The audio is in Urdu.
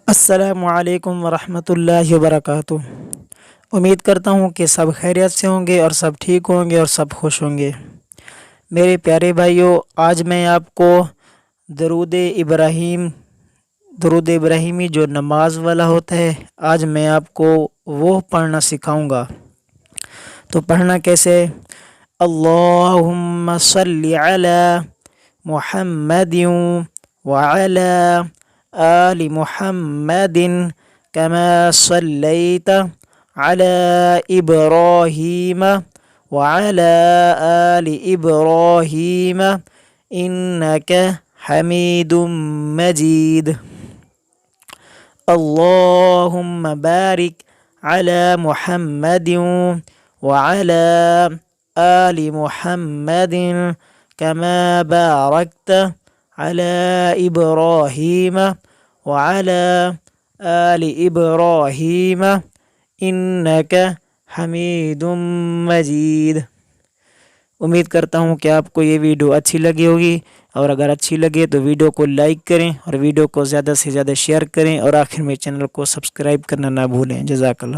السلام علیکم ورحمۃ اللہ وبرکاتہ۔ امید کرتا ہوں کہ سب خیریت سے ہوں گے اور سب ٹھیک ہوں گے اور سب خوش ہوں گے۔ میرے پیارے بھائیوں، آج میں آپ کو درود ابراہیمی جو نماز والا ہوتا ہے، آج میں آپ کو وہ پڑھنا سکھاؤں گا۔ تو پڑھنا کیسے؟ اللہم صلی علی محمد وعلی آل محمد كما صليت على إبراهيم وعلى آل إبراهيم إنك حميد مجيد. اللهم بارك على محمد وعلى آل محمد كما باركت على إبراهيم وعلى آل إبراهيم إنك حميد مجيد. امید کرتا ہوں کہ آپ کو یہ ویڈیو اچھی لگی ہوگی، اور اگر اچھی لگے تو ویڈیو کو لائک کریں اور ویڈیو کو زیادہ سے زیادہ شیئر کریں، اور آخر میں چینل کو سبسکرائب کرنا نہ بھولیں۔ جزاک اللہ۔